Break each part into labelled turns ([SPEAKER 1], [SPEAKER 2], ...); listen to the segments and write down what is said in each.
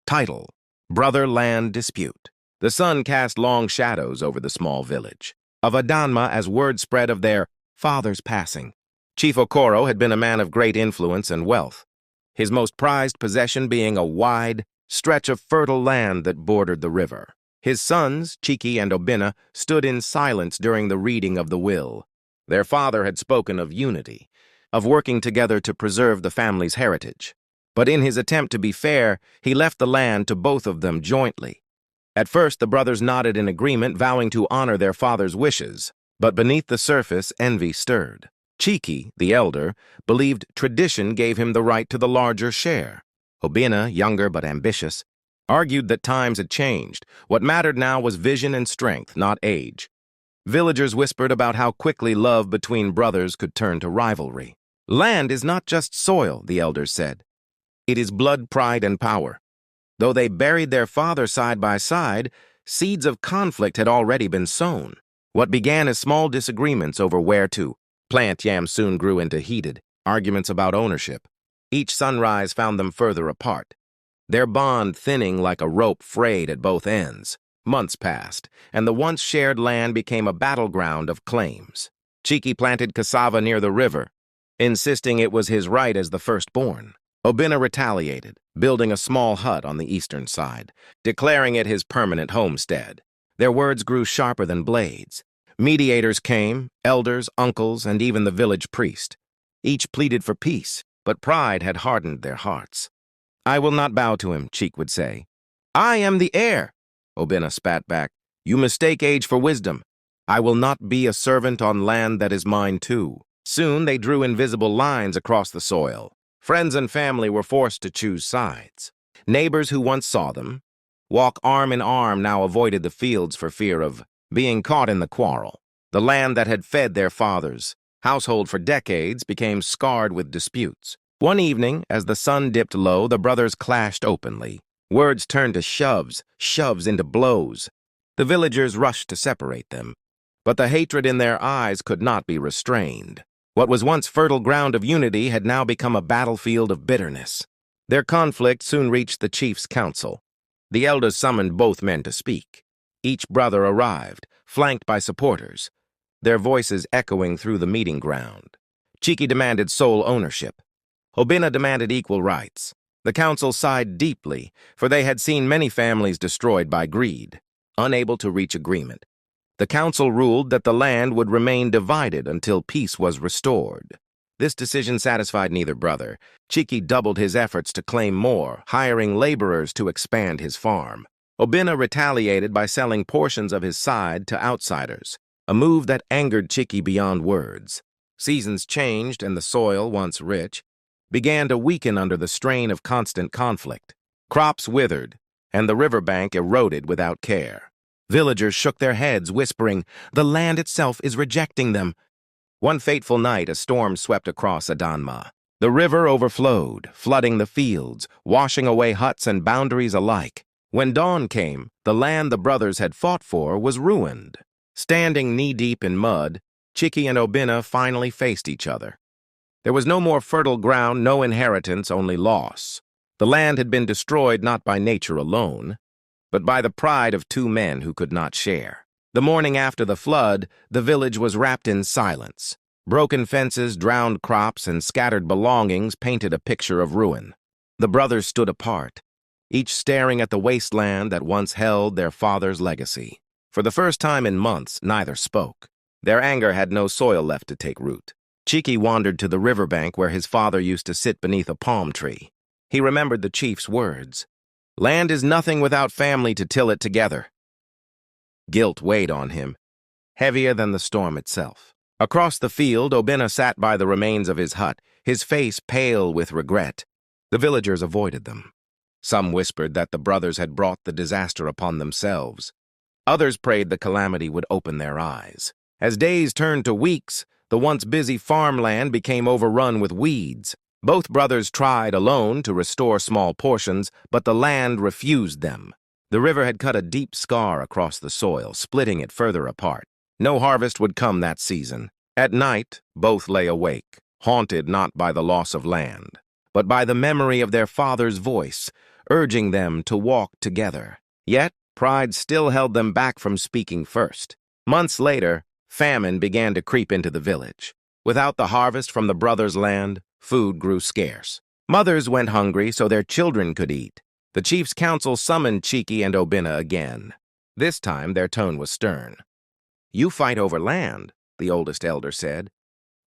[SPEAKER 1] Title: Brother-Land Dispute. The sun cast long shadows over the small village of Adanma as word spread of their father's passing. Chief Okoro had been a man of great influence and wealth, his most prized possession being a wide stretch of fertile land that bordered the river. His sons, Chiki and Obinna, stood in silence during the reading of the will. Their father had spoken of unity, of working together to preserve the family's heritage. But in his attempt to be fair, he left the land to both of them jointly. At first, the brothers nodded in agreement, vowing to honor their father's wishes. But beneath the surface, envy stirred. Chiki, the elder, believed tradition gave him the right to the larger share. Obinna, younger but ambitious, argued that times had changed. What mattered now was vision and strength, not age. Villagers whispered about how quickly love between brothers could turn to rivalry. Land is not just soil, the elders said. It is blood, pride, and power. Though they buried their father side by side, seeds of conflict had already been sown. What began as small disagreements over where to plant yams soon grew into heated arguments about ownership. Each sunrise found them further apart, their bond thinning like a rope frayed at both ends. Months passed, and the once shared land became a battleground of claims. Chiki planted cassava near the river, insisting it was his right as the firstborn. Obinna retaliated, building a small hut on the eastern side, declaring it his permanent homestead. Their words grew sharper than blades. Mediators came, elders, uncles, and even the village priest. Each pleaded for peace, but pride had hardened their hearts. "I will not bow to him," Cheek would say. "I am the heir," Obinna spat back. "You mistake age for wisdom. I will not be a servant on land that is mine too." Soon they drew invisible lines across the soil. Friends and family were forced to choose sides. Neighbors who once saw them walk arm in arm now avoided the fields for fear of being caught in the quarrel. The land that had fed their fathers' household for decades became scarred with disputes. One evening, as the sun dipped low, the brothers clashed openly. Words turned to shoves into blows. The villagers rushed to separate them, but the hatred in their eyes could not be restrained. What was once fertile ground of unity had now become a battlefield of bitterness. Their conflict soon reached the chief's council. The elders summoned both men to speak. Each brother arrived, flanked by supporters, their voices echoing through the meeting ground. Chiki demanded sole ownership. Obinna demanded equal rights. The council sighed deeply, for they had seen many families destroyed by greed. Unable to reach agreement, the council ruled that the land would remain divided until peace was restored. This decision satisfied neither brother. Chiki doubled his efforts to claim more, hiring laborers to expand his farm. Obinna retaliated by selling portions of his side to outsiders, a move that angered Chiki beyond words. Seasons changed, and the soil, once rich, began to weaken under the strain of constant conflict. Crops withered, and the riverbank eroded without care. Villagers shook their heads, whispering, "The land itself is rejecting them." One fateful night, a storm swept across Adanma. The river overflowed, flooding the fields, washing away huts and boundaries alike. When dawn came, the land the brothers had fought for was ruined. Standing knee-deep in mud, Chiki and Obinna finally faced each other. There was no more fertile ground, no inheritance, only loss. The land had been destroyed not by nature alone, but by the pride of two men who could not share. The morning after the flood, the village was wrapped in silence. Broken fences, drowned crops, and scattered belongings painted a picture of ruin. The brothers stood apart, each staring at the wasteland that once held their father's legacy. For the first time in months, neither spoke. Their anger had no soil left to take root. Chiki wandered to the riverbank where his father used to sit beneath a palm tree. He remembered the chief's words. "Land is nothing without family to till it together." Guilt weighed on him, heavier than the storm itself. Across the field, Obinna sat by the remains of his hut, his face pale with regret. The villagers avoided them. Some whispered that the brothers had brought the disaster upon themselves. Others prayed the calamity would open their eyes. As days turned to weeks, the once busy farmland became overrun with weeds. Both brothers tried alone to restore small portions, but the land refused them. The river had cut a deep scar across the soil, splitting it further apart. No harvest would come that season. At night, both lay awake, haunted not by the loss of land, but by the memory of their father's voice, urging them to walk together. Yet, pride still held them back from speaking first. Months later, famine began to creep into the village. Without the harvest from the brothers' land, food grew scarce. Mothers went hungry so their children could eat. The chief's council summoned Chiki and Obinna again. This time, their tone was stern. "You fight over land," the oldest elder said,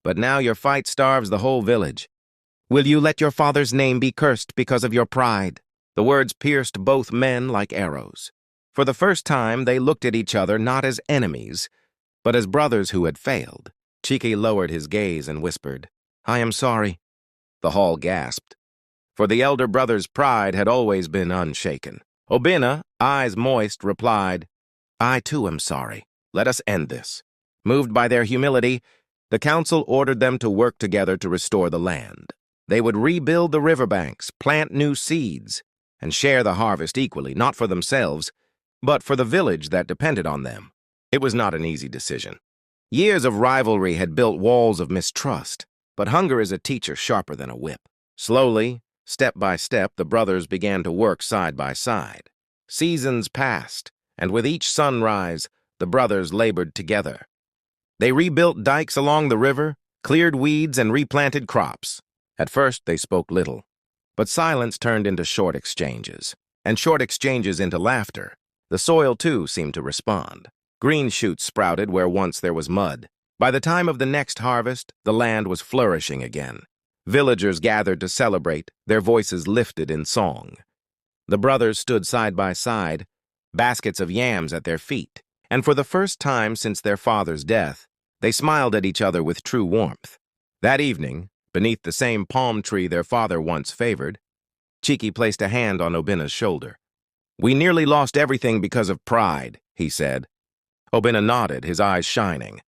[SPEAKER 1] "but now your fight starves the whole village. Will you let your father's name be cursed because of your pride?" The words pierced both men like arrows. For the first time, they looked at each other not as enemies, but as brothers who had failed. Chiki lowered his gaze and whispered, "I am sorry." The hall gasped, for the elder brother's pride had always been unshaken. Obinna, eyes moist, replied, "I too am sorry. Let us end this." Moved by their humility, the council ordered them to work together to restore the land. They would rebuild the riverbanks, plant new seeds, and share the harvest equally, not for themselves, but for the village that depended on them. It was not an easy decision. Years of rivalry had built walls of mistrust, but hunger is a teacher sharper than a whip. Slowly, step by step, the brothers began to work side by side. Seasons passed, and with each sunrise, the brothers labored together. They rebuilt dikes along the river, cleared weeds, and replanted crops. At first, they spoke little, but silence turned into short exchanges, and short exchanges into laughter. The soil, too, seemed to respond. Green shoots sprouted where once there was mud. By the time of the next harvest, the land was flourishing again. Villagers gathered to celebrate, their voices lifted in song. The brothers stood side by side, baskets of yams at their feet, and for the first time since their father's death, they smiled at each other with true warmth. That evening, beneath the same palm tree their father once favored, Chiki placed a hand on Obinna's shoulder. "We nearly lost everything because of pride," he said. Obinna nodded, his eyes shining.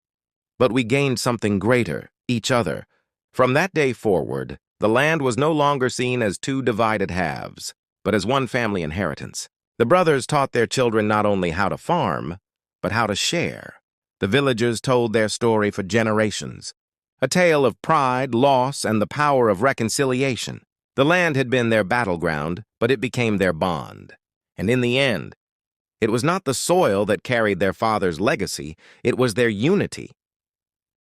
[SPEAKER 1] "But we gained something greater, each other." From that day forward, the land was no longer seen as two divided halves, but as one family inheritance. The brothers taught their children not only how to farm, but how to share. The villagers told their story for generations, a tale of pride, loss, and the power of reconciliation. The land had been their battleground, but it became their bond. And in the end, it was not the soil that carried their father's legacy, it was their unity.